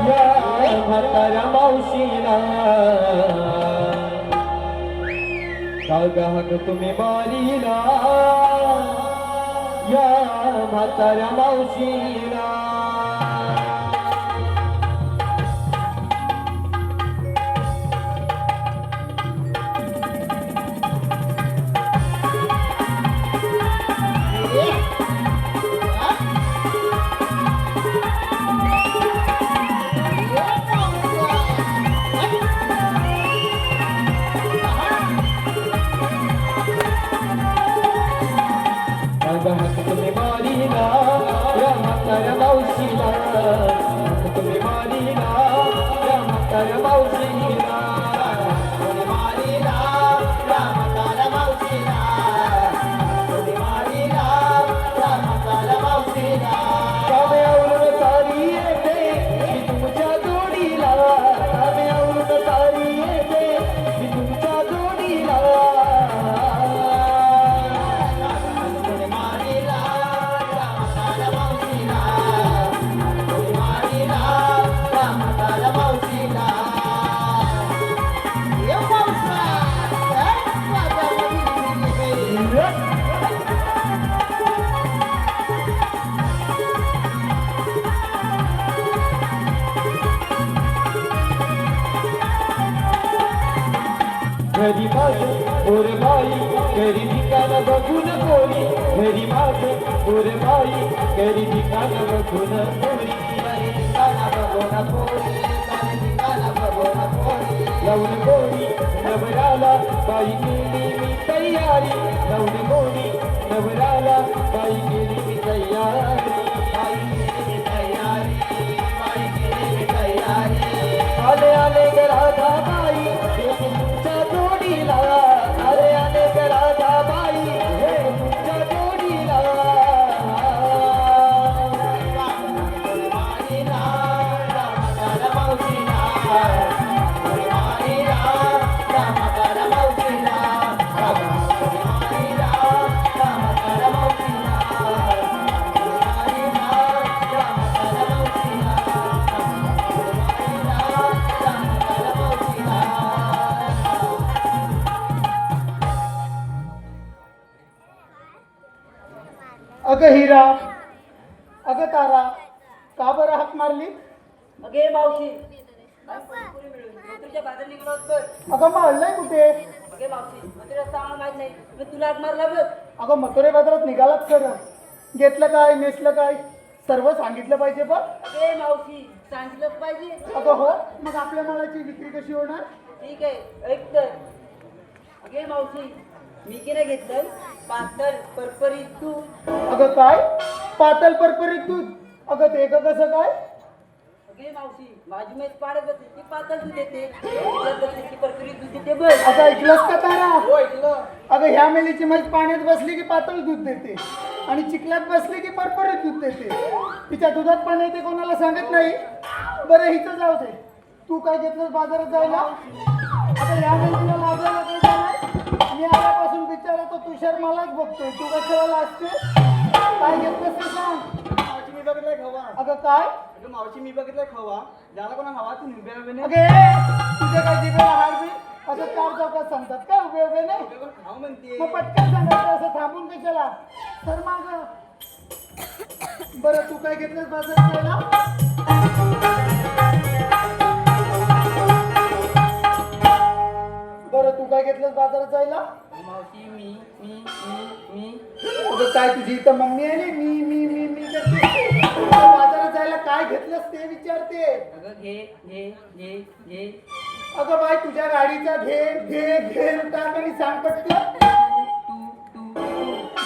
या म्हाताऱ्या मावशीला कागाहन तुम्ही बारीला या म्हाताऱ्या मावशीला तुम्ही मारीला या म्हाताऱ्या मावशीला तुम्ही मारीला या म्हाताऱ्या मावशीला तुम्ही मारीला या म्हाताऱ्या मावशीला तुम्ही मारीला या म्हाताऱ्या मावशीला कामे आवरून सारी येते मी तुमच्या जोडीला कामे आवरून सारी येते मी तुमच्या जोडीला घरी माझे गोरबाई घरी ठिकाण बघून कोणी घरी माझे गोरबाई घरी ठिकाण बघून कोणी लावून गोडी नवराला बाई केली मी तयारी लावून गोडी नवराला बाई केली मी तयारी आले आले राधा बाई तुमच्या जोडीला आले आले राधा बाई हे तुमच्या जोडीला अगं हिरा, अगं तारा, का बरं हाक मारली? अगे मावशी तुझ्या बाजार निघलो होतो. अगं मारलंय कुठे? अगे मावशी तुला सांग माहित नाही मी तुला हाक मारला बघ. अगं मथुरे बाजारात निघालात खरं. घेतलं काय नेसलं काय सर्व सांगितलं पाहिजे बघ. अगे मावशी सांगितलंच पाहिजे. अगं हो, मग आपल्या मालाची विक्री कशी होणार? ठीक आहे ऐक तर. अगे मावशी मी की नाही घेतलं पातळ परपरीत दूध. अगं काय पातळ परपरीत दूध? अगं ते कसं काय? अगे मावशी माझी मैस पाडत बसली ती पातळ दूध देते ती परपरीत दूध देते बघ. आता ऐकलंस का तारा? हो ऐकलं. अगं ह्या मेलीची म्हैस पाण्यात बसली की पातळ दूध देते आणि चिखलात बसली की परपरीत दूध देते. तिच्या दुधात पाणी येते कोणाला सांगत नाही. बरं हिचं जाऊ दे. तू काय घेतलंस बाजारात जायला? आता ह्या मेलीला लाजायला काय झालंय? मी आल्यापासून बिचारा तो तुषार मलाच बघतोय. तू कशाला असते? काय घेतलंस ते सांग. मावशी मी बघितलाय खवा. अगं काय? अगं मावशी मी बघितलाय खवा. ज्याला कोणा हवा तू उभे उभे नाही अगे तुझे काय जिभेला हार बी असं चार चौकात सांगतात काय उभे उभे नाही? खाऊ म्हणते. मग पटकन सांगायचं असं थांबून कशाला? तर माग बरं तू काय घेतलंस बाजारात जायला? बरं तू काय घेतलंस बाजारात जायला? मावशी मी मी मी मी अगं काय तुझी इथं मम्मी आहे ना मी करते. बाजारात जायला काय घेतलंस ते विचारते. अगं घे घे घे घे. अगं बाय तुझ्या गाडीचा घे घे घे टाक आणि सांग पटकन.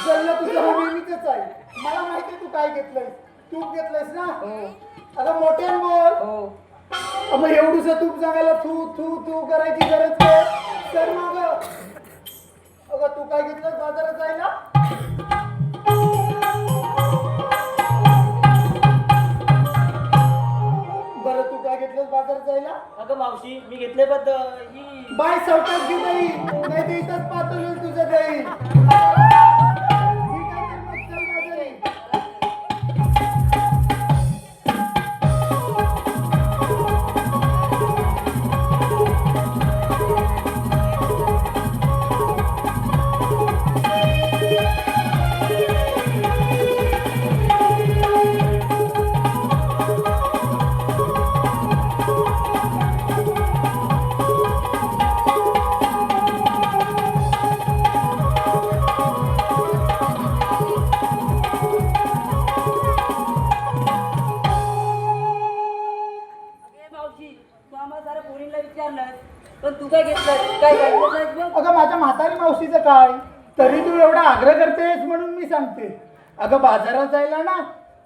जल्लं तुझं हा नेहमीच आहे. मला माहिती तू काय घेतलंयस. तूप घेतलंयस ना? अगं मोठ्यान बोल. हो मग एवढूस तूप सांगायला तू तू तू करायची गरज काय? तर मग अगं तू काय घेतलंस बाजारात जायला? बरं तू काय घेतलंस बाजारात जायला? अगं मावशी मी घेतले बद्द ही बाय सवकात घे नाही नाही ते इथंच पातळ होईल तुझं काही. ठीक आहे तर मग चल बाजारी. विचारलं पण तू काय घेतलं काय काढलं बघ अगं माझ्या म्हातारी मावशीचं काय तरी तू एवढा आग्रह करतेस म्हणून मी सांगते. अगं बाजारात जायला ना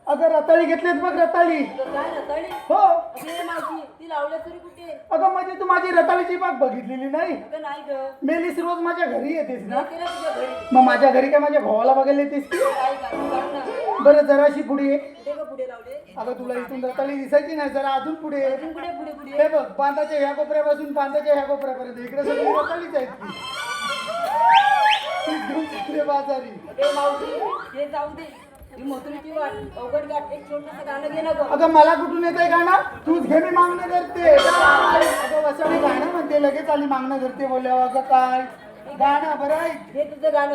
अगं रताळी घेतलीत बघ रताळी. तुझं काय रताळी हो अगे मावशी ती लावल्या तरी कुठे अगं म्हणजे तू माझी रताळीची बाग बघितलेली नाही. अगं नाही ग मेलीस रोज माझ्या घरी येतेस ना. येते ना तुझ्या घरी मग माझ्या घरी काय माझ्या भावाला बघायला येतेस की. काय काढ ना बरं जराशी पुढे ये. कुठे ग पुढे लावले अगं तुला इथून रताळी दिसायची नाही जरा अजून पुढे ये. अजून पुढे पुढे पुढे हे बघ बांधाच्या ह्या कोपऱ्यापासून बांधाच्या ह्या कोपऱ्यापर्यंत इकडे सगळी रताळीच आहेत ती घेऊन तिकडे बाजारी. अगे मावशी हे जाऊ दे ही मथुरीची वाट अवघड गाठ एक छोटंसं गाणं घे ना ग अगं मला कुठून येतंय गाणं तूच घे मी मागणं करते. अगं वसाडी गाणं म्हणते लगेच आली मागणं करते बोलल्यावर अगं काय गाणं बरं ऐक. हे तुझं गाणं